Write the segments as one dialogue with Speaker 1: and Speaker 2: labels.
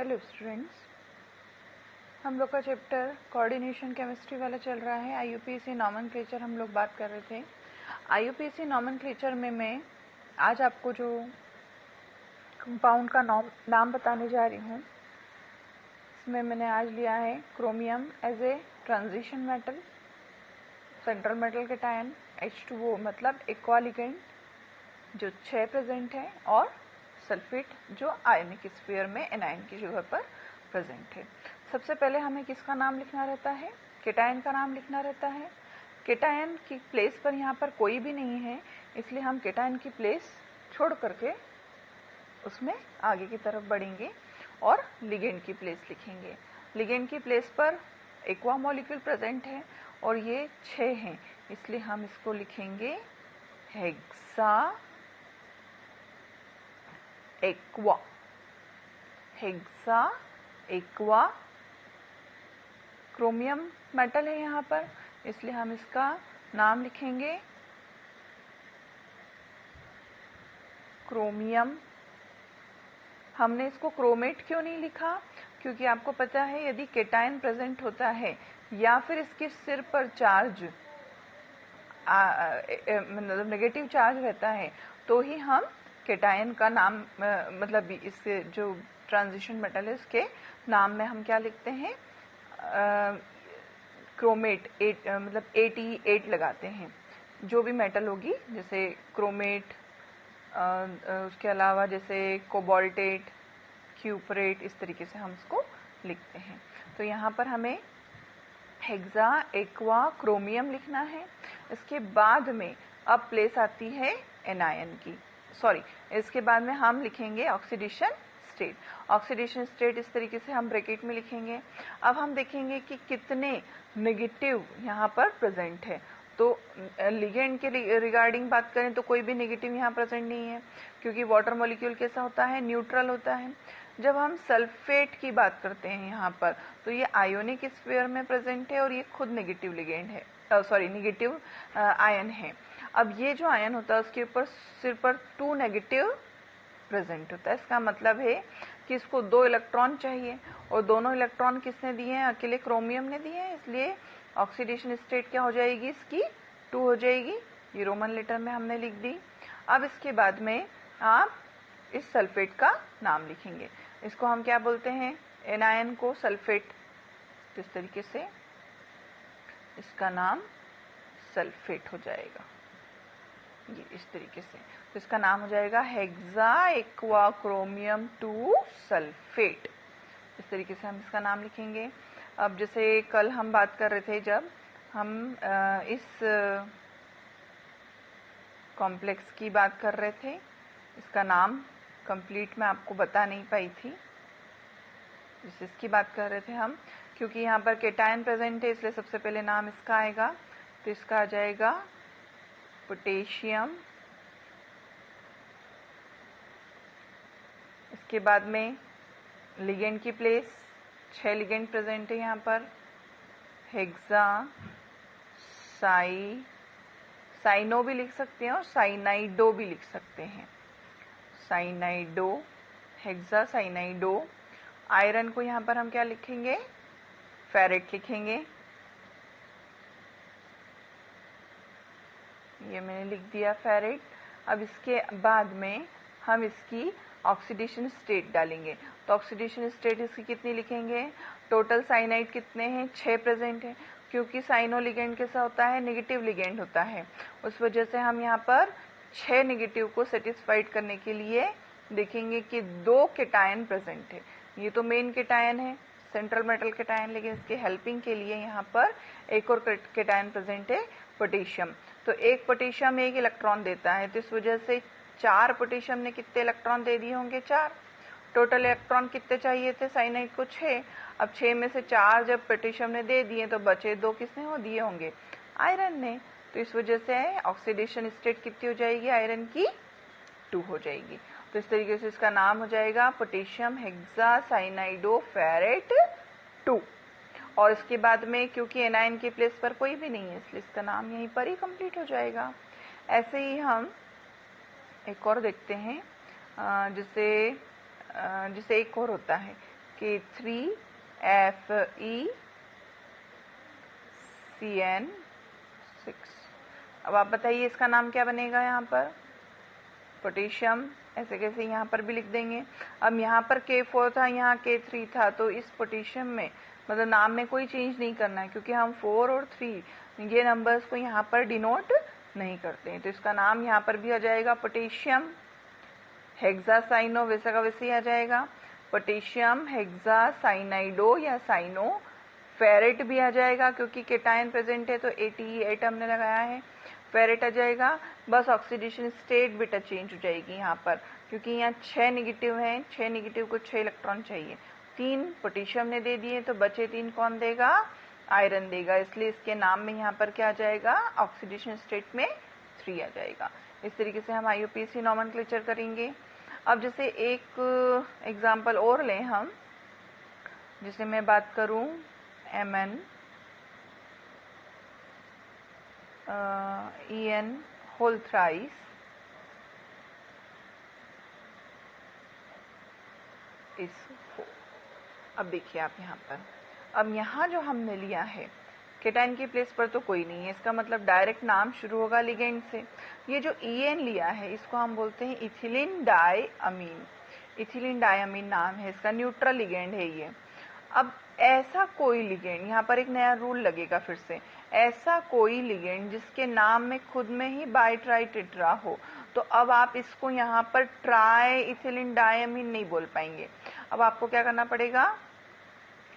Speaker 1: Hello students, हम लोग का चैप्टर कोऑर्डिनेशन केमिस्ट्री वाला चल रहा है। आईयूपीएसी नॉमेनक्लेचर हम लोग बात कर रहे थे। आईयूपीएसी नॉमेनक्लेचर में मैं आज आपको जो कंपाउंड का नाम बताने जा रही हूँ, इसमें मैंने आज लिया है chromium as a transition metal, central metal cation H2O मतलब एक्वा लिगेंड जो 6 प्रेजेंट है, और सल्फेट जो आयनिक स्फीयर में एनायन की जगह पर प्रेजेंट है। सबसे पहले हमें किसका नाम लिखना रहता है? कैटायन का नाम लिखना रहता है। कैटायन की प्लेस पर यहाँ पर कोई भी नहीं है, इसलिए हम कैटायन की प्लेस छोड़ करके उसमें आगे की तरफ बढ़ेंगे और लिगेंड की प्लेस लिखेंगे। लिगेंड की प्लेस पर एक्वा मॉलिक्यूल प्रेजेंट है और ये 6 हैं, इसलिए हम इसको लिखेंगे hexa aqua. Hexa aqua chromium metal है यहाँ पर, इसलिए हम इसका नाम लिखेंगे क्रोमियम। हमने इसको क्रोमेट क्यों नहीं लिखा? क्योंकि आपको पता है यदि कैटायन प्रेजेंट होता है या फिर इसके सिर पर चार्ज मतलब नेगेटिव चार्ज रहता है तो ही हम कैटायन का नाम मतलब इसके जो ट्रांजिशन मेटल है उसके नाम में हम क्या लिखते हैं? क्रोमेट 8 मतलब 88 लगाते हैं। जो भी मेटल होगी, जैसे क्रोमेट, उसके अलावा जैसे कोबाल्टेट, क्यूपरेट, इस तरीके से हम इसको लिखते हैं। तो यहाँ पर हमें हेक्सा एक्वा क्रोमियम लिखना है। इसके बाद में अब प्लेस आती है एनायन की, इसके बाद में हम लिखेंगे ऑक्सीडेशन स्टेट। ऑक्सीडेशन स्टेट इस तरीके से हम ब्रैकेट में लिखेंगे। अब हम देखेंगे कि कितने नेगेटिव यहाँ पर प्रेजेंट है। तो लिगेंड के रिगार्डिंग बात करें तो कोई भी नेगेटिव यहाँ प्रेजेंट नहीं है, क्योंकि वाटर मॉलिक्यूल कैसा होता है? न्यूट्रल होता है। जब हम सल्फेट की बात करते हैं यहाँ पर, तो ये आयोनिक स्फीयर में प्रेजेंट है और ये खुद नेगेटिव लिगेंड है, नेगेटिव आयन है। अब ये जो आयन होता है उसके ऊपर सिर पर 2 नेगेटिव प्रेजेंट होता है। इसका मतलब है कि इसको 2 इलेक्ट्रॉन चाहिए, और दोनों इलेक्ट्रॉन किसने दिए हैं? अकेले क्रोमियम ने दिए हैं, इसलिए ऑक्सीडेशन स्टेट क्या हो जाएगी? इसकी 2 हो जाएगी। ये रोमन लेटर में हमने लिख दी। अब इसके बाद में आप इस सल्फेट का नाम लिखेंगे। इसको हम क्या बोलते हैं? एनायन को सल्फेट। इस तरीके से इसका नाम सल्फेट हो जाएगा, ये इस तरीके से। तो इसका नाम हो जाएगा हेक्सा एक्वा क्रोमियम 2 सल्फेट। इस तरीके से हम इसका नाम लिखेंगे। अब जैसे कल हम बात कर रहे थे, जब हम इस कॉम्प्लेक्स की बात कर रहे थे, इसका नाम कंप्लीट मैं आपको बता नहीं पाई थी। इसकी बात कर रहे थे हम, क्योंकि यहाँ पर कैटायन प्रेजेंट है, इसलिए सबसे पहले नाम इसका आएगा। तो इसका आ जाएगा पोटेशियम। इसके बाद में लिगेंड की प्लेस 6 लिगेंड प्रेजेंट है यहाँ पर। हेक्सा, साइनो भी लिख सकते हैं और साइनाइडो भी लिख सकते हैं। साइनाइडो, हेक्सा साइनाइडो। आयरन को यहाँ पर हम क्या लिखेंगे? फेरेट लिखेंगे। ये मैंने लिख दिया फेरेट। अब इसके बाद में हम इसकी ऑक्सीडेशन स्टेट डालेंगे। तो ऑक्सीडेशन स्टेट इसकी कितनी लिखेंगे? टोटल साइनाइड कितने हैं? 6 प्रेजेंट है, क्योंकि साइनो लिगेंड कैसा होता है? नेगेटिव लिगेंड होता है। उस वजह से हम यहाँ पर 6 नेगेटिव को सेटिस्फाइड करने के लिए देखेंगे कि 2 कैटायन प्रेजेंट है। ये तो मेन कैटायन है, सेंट्रल मेटल कैटायन, लेकिन इसके हेल्पिंग के लिए यहाँ पर एक और कैटायन प्रेजेंट है, पोटेशियम। तो एक पोटेशियम 1 इलेक्ट्रॉन देता है, तो इस वजह से 4 पोटेशियम ने कितने इलेक्ट्रॉन दे दिए होंगे? 4। टोटल इलेक्ट्रॉन कितने चाहिए थे साइनाइड को? 6। अब 6 में से 4 जब पोटेशियम ने दे दिए तो बचे 2 किसने हो दिए होंगे? आयरन ने। तो इस वजह से ऑक्सीडेशन स्टेट कितनी हो जाएगी? आयरन की 2 हो जाएगी। तो इस तरीके से इसका नाम हो जाएगा पोटेशियम हेक्सा साइनाइडो फेरेट 2। और इसके बाद में क्योंकि एनायन की प्लेस पर कोई भी नहीं है, इसलिए इसका नाम यहीं पर ही कंप्लीट हो जाएगा। ऐसे ही हम एक और देखते हैं, जिसे एक और होता है K3FeCN6। अब आप बताइए इसका नाम क्या बनेगा यहाँ पर, पोटेशियम। ऐसे कैसे यहाँ पर भी लिख देंगे। अब यहाँ पर K4 था, यहाँ K3 था, तो इस पोटेशियम में मतलब नाम में कोई चेंज नहीं करना है, क्योंकि हम 4 और 3 ये नंबर्स को यहाँ पर डिनोट नहीं करते हैं। तो इसका नाम यहाँ पर भी आ जाएगा पोटेशियम हेक्सासाइनो, वैसा का वैसे ही आ जाएगा। पोटेशियम हेक्सासाइनाइडो या साइनो फेरेट भी आ जाएगा, क्योंकि केटायन प्रेजेंट है तो 88 हमने लगाया है, फेरेट आ जाएगा। बस ऑक्सीडेशन स्टेट बेटा चेंज हो जाएगी यहाँ पर, क्योंकि यहाँ 6 नेगेटिव हैं, 6 नेगेटिव को 6 इलेक्ट्रॉन चाहिए। 3 पोटेशियम ने दे दिए, तो बचे 3 कौन देगा, आयरन देगा, इसलिए इसके नाम में यहाँ पर क्या आ जाएगा, ऑक्सीडेशन स्टेट में 3 आ जाएगा। इस तरीके से हम IUPAC नॉमेनक्लेचर करेंगे। अब जैसे एक एग्जाम्पल और लें हम, जिसे मैं बात करूं Mn En होल थ्राइस, इस 4। अब देखिए आप यहाँ पर, अब यहाँ जो हमने लिया है केटायन की प्लेस पर तो कोई नहीं है, इसका मतलब डायरेक्ट नाम शुरू होगा लिगेंड से। ये जो En लिया है इसको हम बोलते हैं इथिलीन डायअमीन। इथिलीन डायअमीन नाम है इसका, न्यूट्रल लिगेंड है ये। अब ऐसा कोई लिगेंड, यहाँ पर एक नया रूल लगेगा फिर से, ऐसा कोई लिगेंड जिसके नाम में खुद में ही बाई ट्राई टेट्रा हो, तो अब आप इसको यहाँ पर ट्राई इथिलीन डायअमीन नहीं बोल पाएंगे। अब आपको क्या करना पड़ेगा,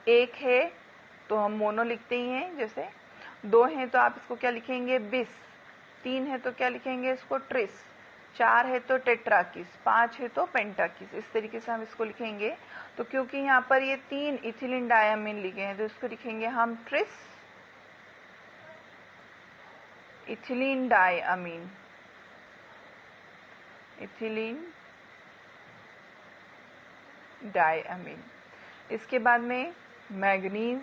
Speaker 1: एक है तो हम मोनो लिखते ही हैं, जैसे 2 हैं तो आप इसको क्या लिखेंगे, बिस। 3 है तो क्या लिखेंगे इसको, ट्रिस। 4 है तो टेट्राकिस। 5 है तो पेंटाकिस। इस तरीके से हम इसको लिखेंगे। तो क्योंकि यहाँ पर ये 3 इथिलीन डायअमीन लिखे हैं तो इसको लिखेंगे हम ट्रिस इथिलीन डायअमीन, इथिलीन डायअमीन। इसके बाद में मैग्नीज,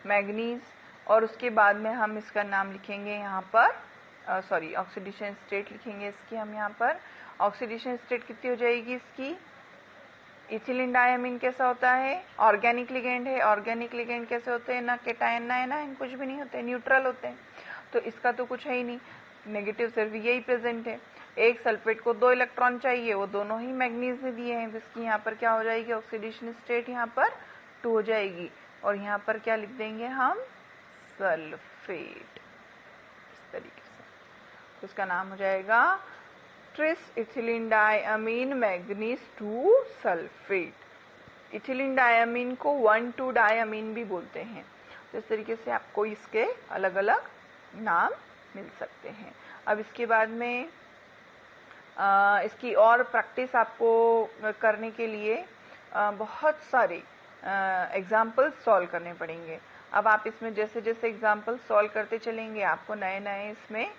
Speaker 1: मैग्नीज, और उसके बाद में हम इसका नाम लिखेंगे यहाँ पर, सॉरी ऑक्सीडेशन स्टेट लिखेंगे इसकी हम यहाँ पर। ऑक्सीडेशन स्टेट कितनी हो जाएगी इसकी, इथिलीन डायअमीन कैसा होता है, ऑर्गेनिक लिगेंड है। ऑर्गेनिक लिगेंड कैसे होते हैं, ना केटायन ना एनायन, कुछ भी नहीं होते, न्यूट्रल होते हैं। तो इसका तो कुछ है ही नहीं, नेगेटिव सिर्फ यही प्रेजेंट है। एक सल्फेट को 2 इलेक्ट्रॉन चाहिए, वो दोनों ही मैग्नीज ने दिए हैं, जिसकी यहाँ पर क्या हो जाएगी, ऑक्सीडेशन स्टेट यहाँ पर 2 हो जाएगी। और यहाँ पर क्या लिख देंगे हम, सल्फेट, इस तरीके से। तो इसका नाम हो जाएगा tris ethylene diamine manganese 2 sulphate. Ethylene diamine को 1,2 डायअमीन भी बोलते हैं। तो इस तरीके से आपको इसके अलग अलग नाम मिल सकते हैं। अब इसके बाद में इसकी और प्रैक्टिस आपको करने के लिए बहुत सारे एग्जाम्पल्स सॉल्व करने पड़ेंगे। अब आप इसमें जैसे जैसे एग्जाम्पल सॉल्व करते चलेंगे आपको नए नए इसमें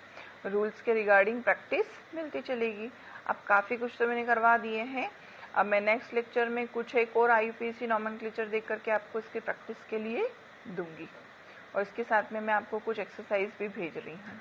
Speaker 1: रूल्स के रिगार्डिंग प्रैक्टिस मिलती चलेगी। अब काफ़ी कुछ तो मैंने करवा दिए हैं। अब मैं नेक्स्ट लेक्चर में कुछ एक और IUPAC नॉमेनक्लेचर देख करके आपको इसकी प्रैक्टिस के लिए दूंगी, और इसके साथ में मैं आपको कुछ एक्सरसाइज भी भेज रही हूँ।